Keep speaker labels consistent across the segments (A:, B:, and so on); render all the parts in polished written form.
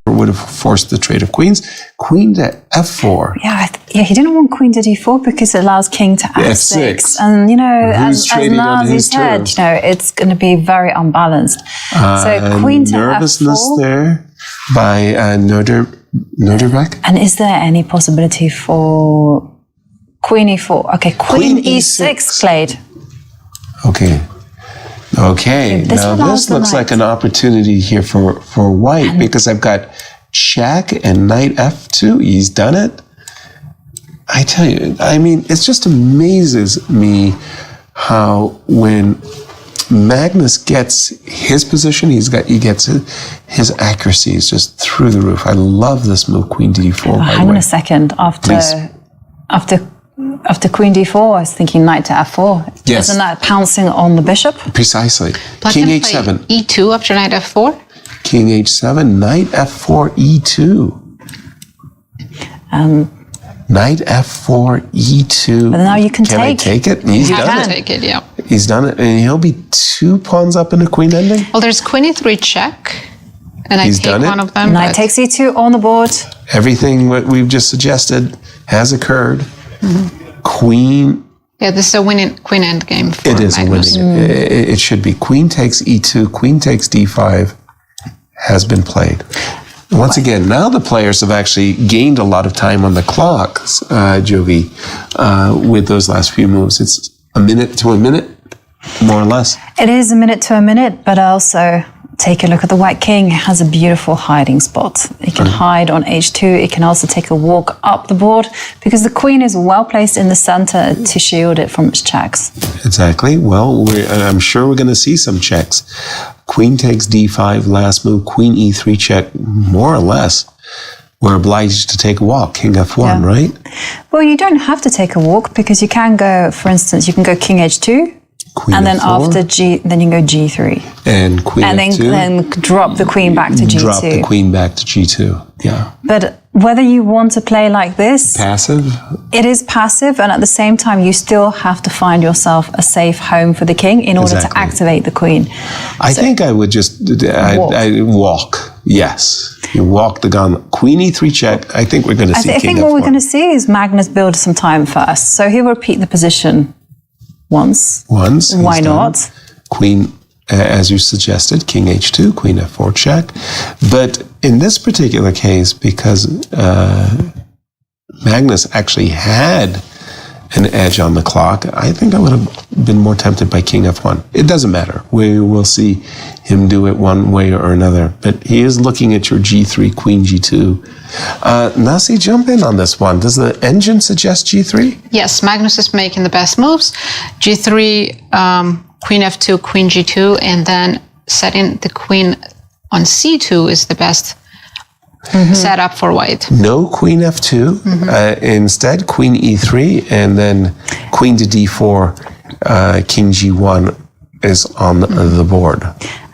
A: would have forced the trade of queens. Queen to f4.
B: Yeah, he didn't want queen to d4 because it allows king to f6. And, as Nazi said, it's going to be very unbalanced. So queen to
A: nervousness
B: f4.
A: there by NODIRBEK.
B: And is there any possibility for queen e4? Okay, queen e6 played.
A: Okay. Now this looks like an opportunity here for white because I've got check and knight f2. He's done it. I tell you, it just amazes me how when Magnus gets his position, he gets his accuracy is just through the roof. I love this move, queen to d4.
B: Hang on a second. After queen d4, I was thinking knight to f4.
A: Yes.
B: Isn't that pouncing on the bishop?
A: Precisely.
C: Black
A: King
C: can
A: h7.
C: play e2 after knight f4.
A: King h7, knight f4, e2. Knight f4, e2.
B: But now you can
A: I take it? He's done it.
C: Take it, yeah.
A: He's done it. And he'll be 2 pawns up in the queen ending?
C: Well, there's queen e3 check. And I take one of them.
B: Knight takes e2 on the board.
A: Everything what we've just suggested has occurred. Queen.
C: Yeah, this is a winning queen endgame for
A: It is
C: Magnus.
A: a winning. It should be queen takes e2, queen takes d5 has been played. Once again, now the players have actually gained a lot of time on the clock, Jovi, with those last few moves. It's a minute to a minute, more or less.
B: It is a minute to a minute, but also take a look at the white king. It has a beautiful hiding spot. It can hide on h2. It can also take a walk up the board because the queen is well placed in the center to shield it from its checks.
A: Exactly. Well, I'm sure we're going to see some checks. Queen takes d5, last move, queen e3 check, more or less. We're obliged to take a walk, king f1, right?
B: Well, you don't have to take a walk because you can go, for instance, you can go king h2.
A: Queen
B: and then
A: f4.
B: after then you go g3.
A: And queen f2.
B: And then drop the queen back to g2.
A: Drop the queen back to g2, yeah.
B: But whether you want to play like this...
A: Passive?
B: It is passive, and at the same time, you still have to find yourself a safe home for the king in order to activate the queen.
A: I think I would just walk. Yes. You walk the gun. Queen e3 check. I think we're going to see
B: I think what we're going to see is Magnus build some time first. So he'll repeat the position once. Why not?
A: Queen, as you suggested, king h2, queen f4 check. But in this particular case, because Magnus actually had an edge on the clock, I think I would have been more tempted by king f1. It doesn't matter. We will see him do it one way or another. But he is looking at your g3, queen g2. Nasi, jump in on this one. Does the engine suggest g3?
C: Yes, Magnus is making the best moves. g3, queen f2, queen g2, and then setting the queen on c2 is the best setup for white.
A: No queen f2. Instead, queen e3, and then queen to d4, king g1 is on the board.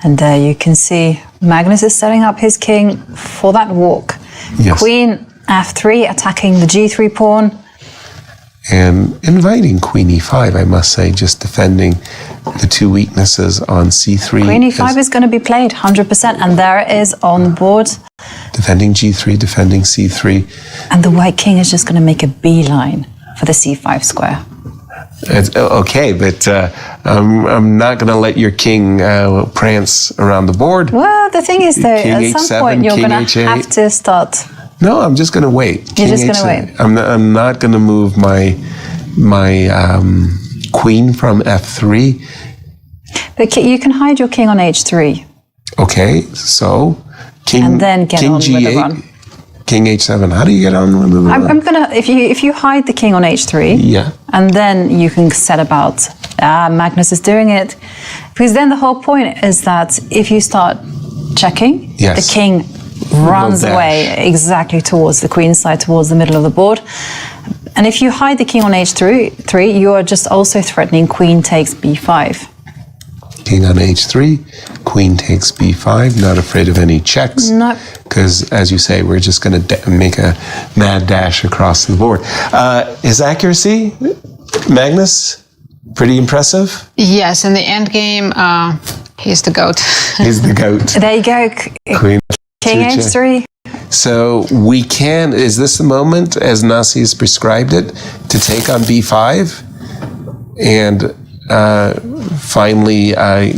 B: And there you can see Magnus is setting up his king for that walk.
A: Yes.
B: Queen f3 attacking the g3 pawn.
A: And inviting queen e5, I must say, just defending the two weaknesses on c3.
B: Queen e5 is going to be played 100%, and there it is on the board.
A: Defending g3, defending c3.
B: And the white king is just going to make a beeline for the c5 square.
A: Okay, but I'm not going to let your king prance around the board.
B: Well, the thing is, though,
A: king
B: at some
A: h7,
B: point you're
A: king
B: going to
A: h8.
B: have to start.
A: No, I'm just going to wait.
B: You're just going to wait.
A: I'm not going to move my queen from f3.
B: But you can hide your king on h3.
A: Okay, so king
B: and then get
A: king
B: on
A: g8,
B: with the run.
A: King h7. How do you get on with the run?
B: I'm gonna if you hide the king on h3,
A: yeah,
B: and then you can set about. Magnus is doing it because then the whole point is that if you start checking,
A: yes,
B: the king runs away exactly towards the queen side, towards the middle of the board. And if you hide the king on h3, you are just also threatening queen takes b5.
A: King on h3, queen takes b5, not afraid of any checks.
B: No.
A: Because, as you say, we're just going to make a mad dash across the board. His accuracy, Magnus, pretty impressive?
C: Yes, in the end game, he's the GOAT.
A: He's the GOAT.
B: There you go.
A: Queen
B: King h3.
A: So we can, is this the moment, as Nasi has prescribed it, to take on b5 and finally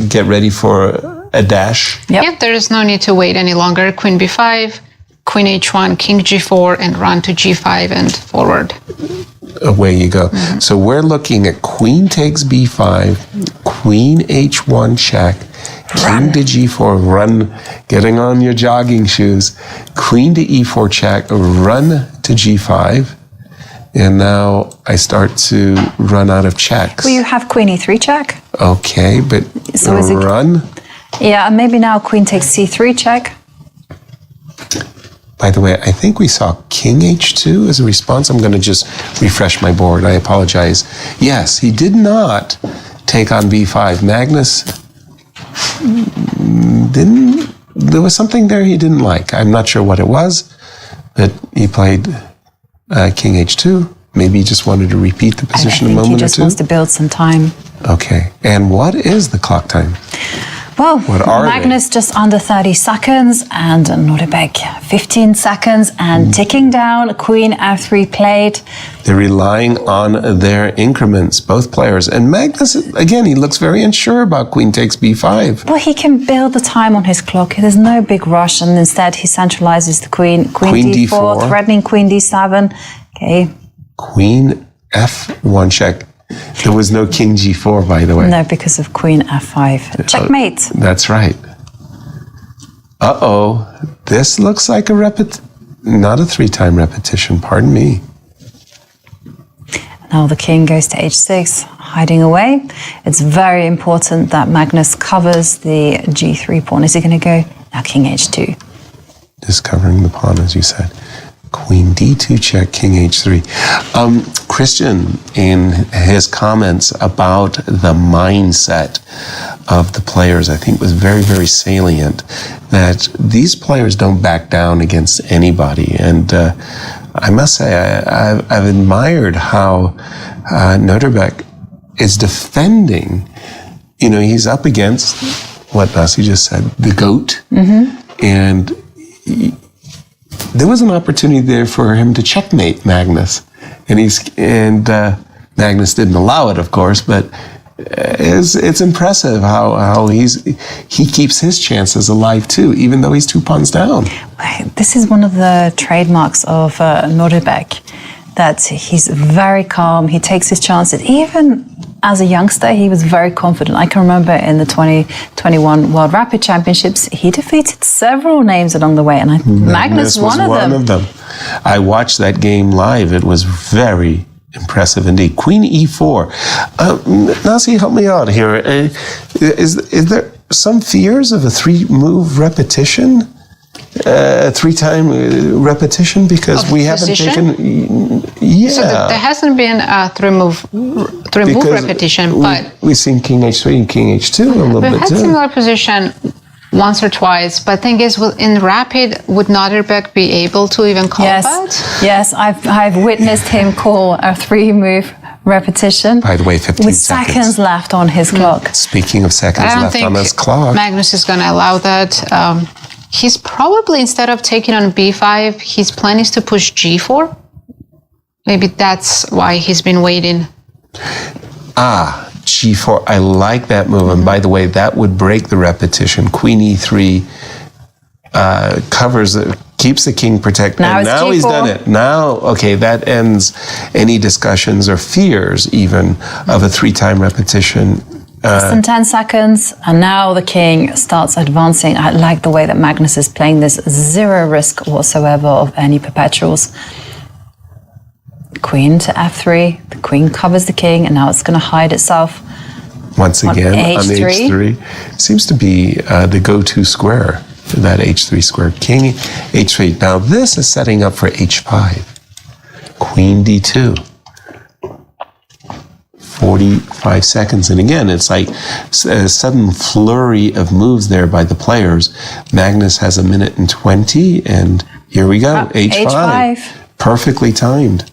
A: get ready for a dash?
B: Yep.
C: Yeah, there is no need to wait any longer. Queen b5, queen h1, king g4, and run to g5 and forward.
A: Away you go. Mm-hmm. So we're looking at queen takes b5, queen h1 check, king to g4, run, getting on your jogging shoes, queen to e4 check, run to g5, and now I start to run out of checks.
B: Well, you have queen e3 check.
A: Okay, but
B: So is it-
A: run?
B: Yeah, and maybe now queen takes c3 check.
A: By the way, I think we saw king h2 as a response. I'm going to just refresh my board. I apologize. Yes, he did not take on b5. Magnus didn't. There was something there he didn't like. I'm not sure what it was, but he played king h2. Maybe he just wanted to repeat the position a
B: I think
A: moment
B: he
A: or
B: just
A: two.
B: wants to build some time.
A: Okay. And what is the clock time?
B: Well,
A: What are
B: Magnus just under 30 seconds and NODIRBEK 15 seconds and ticking down, queen f3 played.
A: They're relying on their increments, both players. And Magnus, again, he looks very unsure about queen takes b5.
B: Well, he can build the time on his clock. There's no big rush, and instead he centralizes the queen. Queen d4,
A: d4.
B: threatening queen d7. Okay.
A: Queen f1 check. There was no king g4, by the way.
B: No, because of queen f5. Checkmate.
A: That's right. Uh-oh. This looks like a not a 3-time repetition, pardon me.
B: Now the king goes to h6, hiding away. It's very important that Magnus covers the g3 pawn. Is he going to go? Now king h2.
A: Just covering the pawn, as you said. Queen d2 check, king h3. Christian, in his comments about the mindset of the players, I think was very, very salient, that these players don't back down against anybody. And I must say, I've admired how NODIRBEK is defending. You know, he's up against what Nasi just said, the GOAT. Mm-hmm. And there was an opportunity there for him to checkmate Magnus, and Magnus didn't allow it, of course. But it's impressive how he keeps his chances alive too, even though he's 2 pawns down.
B: This is one of the trademarks of NODIRBEK, that he's very calm. He takes his chances. Even as a youngster, he was very confident. I can remember in the 2021 World Rapid Championships, he defeated several names along the way, and Magnus was one of them.
A: I watched that game live. It was very impressive indeed. Queen e4. Nasi, help me out here. Is there some fears of a 3-move repetition? 3-time repetition, because
C: Of
A: we
C: position?
A: haven't taken. Yeah.
C: So there hasn't been a three-move repetition, but
A: we've seen king h3 and king h2 a little
C: we've
A: bit
C: had
A: too.
C: similar position once or twice. But thing is, in rapid, would NODIRBEK be able to even call that?
B: Yes, I've witnessed him call a 3-move repetition.
A: By the way, 15
B: with
A: seconds.
B: seconds left on his clock.
A: Speaking of seconds
C: I don't
A: left
C: think
A: on his clock.
C: Magnus is going to allow that. He's probably, instead of taking on b5, his plan is to push g4. Maybe that's why he's been waiting.
A: G4. I like that move. And by the way, that would break the repetition. Queen e3 keeps the king protected.
B: Now
A: and
B: it's
A: now
B: G4.
A: he's done it. Now, okay, that ends any discussions or fears even of a 3-time repetition.
B: Less than 10 seconds, and now the king starts advancing. I like the way that Magnus is playing this. 0 risk whatsoever of any perpetuals. Queen to f3. The queen covers the king, and now it's going to hide itself.
A: Once again, on
B: h3.
A: h3. Seems to be the go-to square, that h3 square. King h3. Now this is setting up for h5. Queen d2. 45 seconds. And again, it's like a sudden flurry of moves there by the players. Magnus has 1:20, and here we go. H5. Perfectly timed.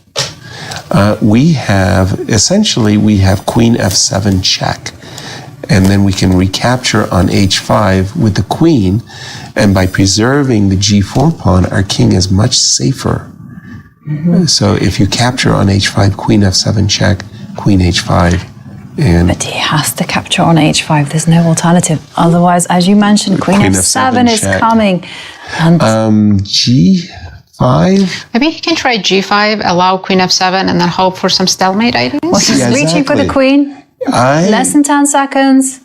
A: We have queen f7 check. and then we can recapture on h5 with the queen, and by preserving the g4 pawn, our king is much safer. So if you capture on h5, queen f7 check, queen h5, and
B: But he has to capture on h5. There's no alternative. Otherwise, as you mentioned, queen f7 is
A: check.
B: coming. And
A: g5.
C: Maybe he can try g5, allow queen f7, and then hope for some stalemate ideas.
B: well, he's
A: Yeah,
B: reaching for the
A: exactly.
B: queen. Less than 10 seconds.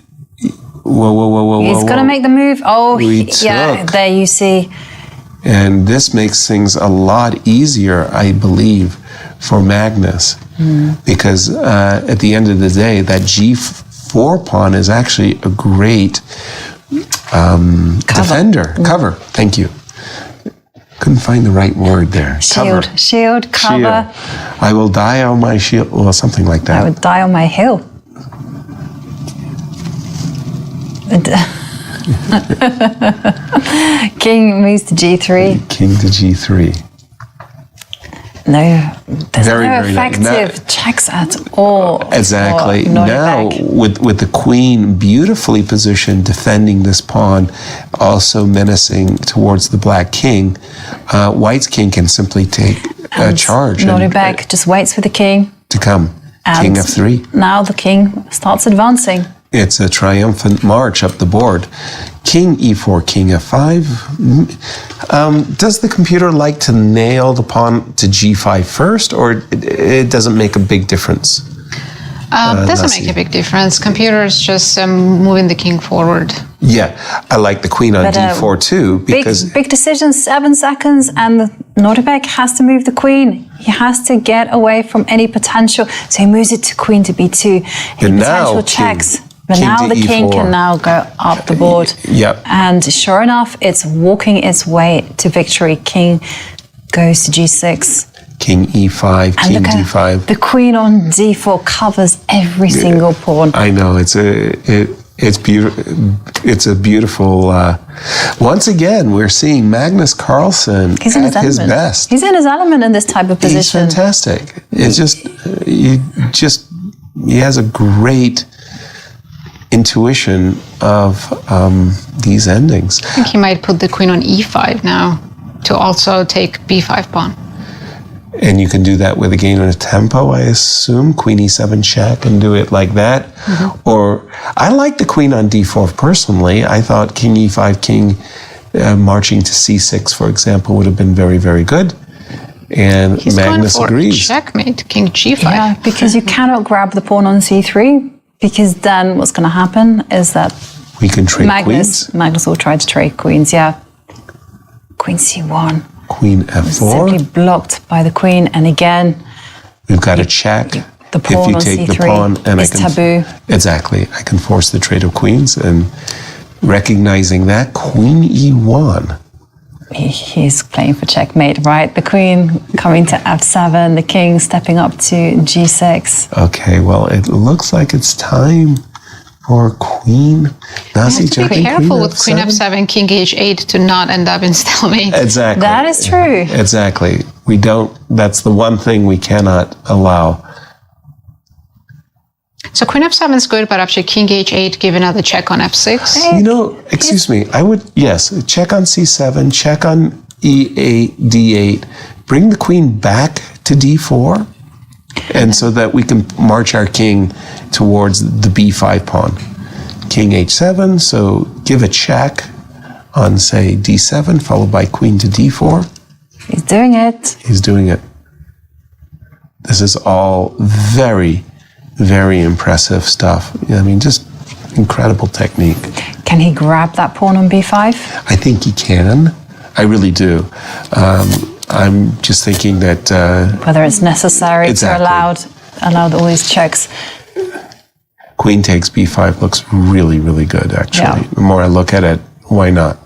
A: Whoa.
B: He's going to make the move. Oh, yeah,
A: took.
B: there you see.
A: And this makes things a lot easier, I believe, for Magnus. Because at the end of the day, that g4 pawn is actually a great defender. Cover. Thank you. Couldn't find the right word there.
B: Shield,
A: Cover.
B: shield, cover.
A: Shield. I will die on my shield. Well, something like that.
B: I would die on my hill. King moves to g3.
A: King to g3.
B: No, there's
A: Very,
B: no
A: very
B: effective
A: nice.
B: checks at all.
A: Exactly.
B: for
A: Now,
B: NODIRBEK.
A: with the queen beautifully positioned, defending this pawn, also menacing towards the black king, white's king can simply take a charge
B: NODIRBEK just waits for the king.
A: to come.
B: And
A: King f3.
B: Now the king starts advancing.
A: It's a triumphant march up the board. King e4, king f5. Does the computer like to nail the pawn to g5 first, or it doesn't make a big difference?
C: Doesn't make a big difference. Computer is just moving the king forward.
A: Yeah, I like the queen on
B: But,
A: d4 too, because
B: Big decision, 7 seconds, and NODIRBEK has to move the queen. He has to get away from any potential. So he moves it to queen to b2. Any
A: And now
B: potential
A: king-
B: checks. But
A: king
B: now
A: to
B: the king
A: e4.
B: can now go up the board.
A: Yep.
B: And sure enough, it's walking its way to victory. King goes to g6.
A: king e5,
B: And
A: king
B: look at
A: d5.
B: the queen on d4 covers every single pawn.
A: I know it's beautiful. It's a beautiful. Once again, we're seeing Magnus Carlsen
B: He's in
A: at
B: his
A: his
B: element.
A: best.
B: He's in his element in this type of
A: He's
B: position.
A: fantastic. It's he has a great intuition of these endings.
C: I think he might put the queen on e5 now to also take b5 pawn.
A: And you can do that with a gain and a tempo, I assume. Queen e7 check and do it like that. Or I like the queen on d4 personally. I thought king e5, king marching to c6, for example, would have been very, very good. And
C: He's
A: Magnus
C: going for
A: agrees.
C: checkmate, king g5.
B: Yeah, because you cannot grab the pawn on c3, because then what's going to happen is that
A: We can trade queens.
B: Magnus will try to trade queens, yeah. Queen c1.
A: Queen f4.
B: Simply blocked by the queen, and again,
A: We've got a check.
B: the pawn
A: if you
B: on
A: take the
B: c3
A: pawn, and
B: is taboo.
A: Exactly. I can force the trade of queens, and recognizing that, queen e1.
B: He's playing for checkmate, right? The queen coming to f7, the king stepping up to g6.
A: Okay, well, it looks like it's time for queen. Nasi
C: You have to be
A: checking
C: careful with queen f7, king h8 to not end up in stalemate.
A: Exactly.
B: That is true.
A: Exactly. We don't, that's the one thing we cannot allow.
C: So queen f7 is good, but after king h8, give another check on f6.
A: You know, excuse me, I would, yes, check on c7, check on e8, d8, bring the queen back to d4, and so that we can march our king towards the b5 pawn. King h7, so give a check on, say, d7, followed by queen to d4.
B: He's doing it.
A: He's doing it. This is all very, very impressive stuff. I mean, just incredible technique.
B: Can he grab that pawn on b5?
A: I think he can. I really do. I'm just thinking that
B: Whether it's necessary
A: Exactly.
B: to allow all these checks.
A: queen takes b5 looks really, really good, actually.
B: Yeah.
A: The more I look at it, why not?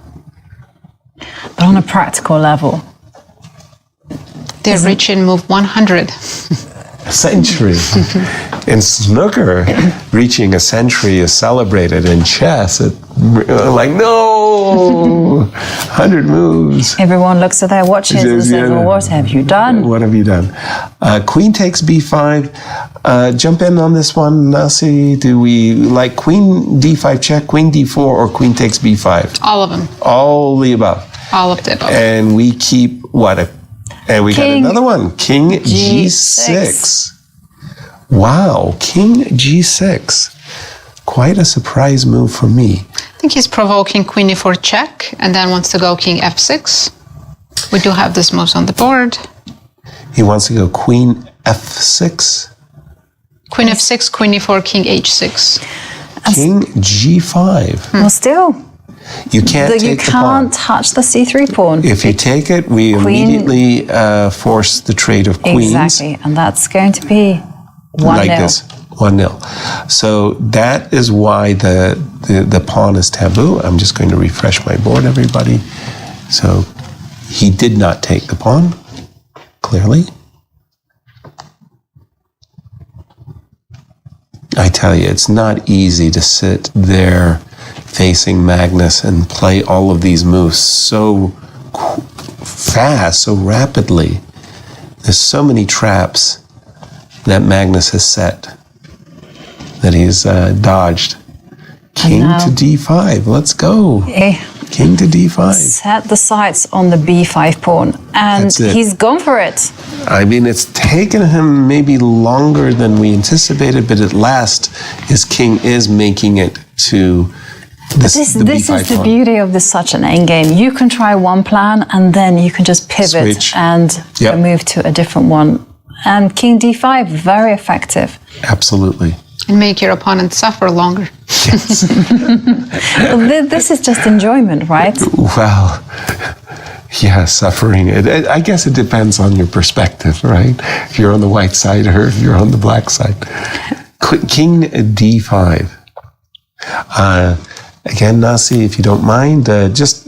B: But on a practical level,
C: They're reaching move 100.
A: Century. In snooker, reaching a century is celebrated. In chess, like, no! 100 moves.
B: Everyone looks at their watches and says, well, what have you done?
A: What have you done? Queen takes b5. Jump in on this one, Nasi. Do we like queen d5 check, queen d4, or queen takes b5?
C: All of them.
A: All the above.
C: All of the above.
A: And we keep what? And we got another one. King g6. Wow, king g6. Quite a surprise move for me.
C: I think he's provoking queen e4 check and then wants to go king f6. We do have this moves on the board.
A: He wants to go queen f6.
C: Queen f6, queen e4, king h6.
A: King g5.
B: Well, still,
A: You can't take
B: you
A: the pawn.
B: can't touch the c3 pawn.
A: If you take it, we immediately force the trade of queens.
B: Exactly, and that's going to be 1-0.
A: Like this, 1-0. So that is why the pawn is taboo. I'm just going to refresh my board, everybody. So he did not take the pawn, clearly. I tell you, it's not easy to sit there facing Magnus and play all of these moves so fast, so rapidly. There's so many traps that Magnus has set that he's dodged. King to d5, let's go. King to d5.
B: Set the sights on the b5 pawn, and he's gone for it.
A: I mean, it's taken him maybe longer than we anticipated, but at last his king is making it to this
B: is the beauty of such an endgame. You can try one plan, and then you can just pivot
A: Switch.
B: and move to a different one. And king d5, very effective.
A: Absolutely.
C: And make your opponent suffer longer.
A: Yes.
B: Well, this is just enjoyment, right?
A: Well, yeah, suffering. I guess it depends on your perspective, right? If you're on the white side or if you're on the black side. King d5. Again, Nasi, if you don't mind, just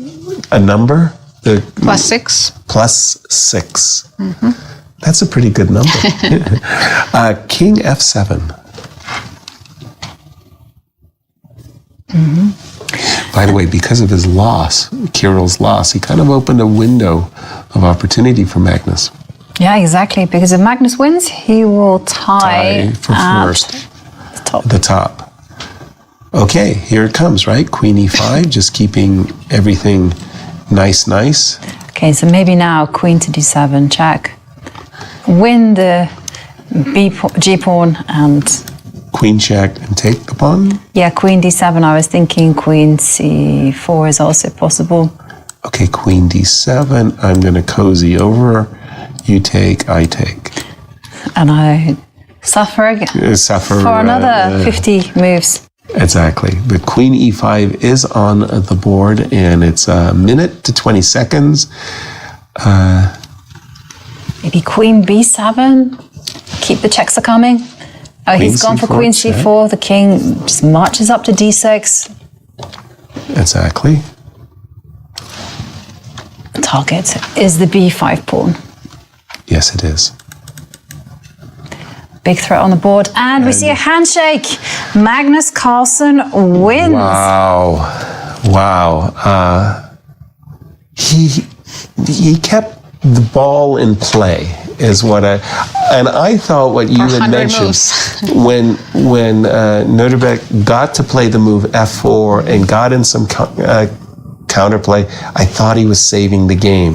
A: a number.
C: +6.
A: +6. Mm-hmm. That's a pretty good number. King f7.
B: Mm-hmm.
A: By the way, because of his loss, Kirill's loss, he kind of opened a window of opportunity for Magnus.
B: Yeah, exactly. Because if Magnus wins, he will tie
A: for first.
B: The
A: top. Okay, here it comes, right? Queen e5, just keeping everything nice.
B: Okay, so maybe now queen to d7, check. Win the g pawn and...
A: Queen check and take the pawn?
B: Yeah, queen d7. I was thinking queen c4 is also possible.
A: Okay, queen d7. I'm going to cozy over. You take, I take.
B: And I suffer again.
A: Suffer
B: for another 50 moves.
A: Exactly. The queen e5 is on the board, and it's a minute to 20 seconds.
B: Maybe queen b7. Keep the checks are coming. Oh, he's gone for queen c4. The king just marches up to d6.
A: Exactly.
B: The target is the b5 pawn.
A: Yes, it is.
B: Big threat on the board. And we see a handshake. Magnus Carlsen wins.
A: Wow. He kept the ball in play. Is what I thought what you had mentioned when NODIRBEK got to play the move f4 and got in some counterplay. I thought he was saving the game.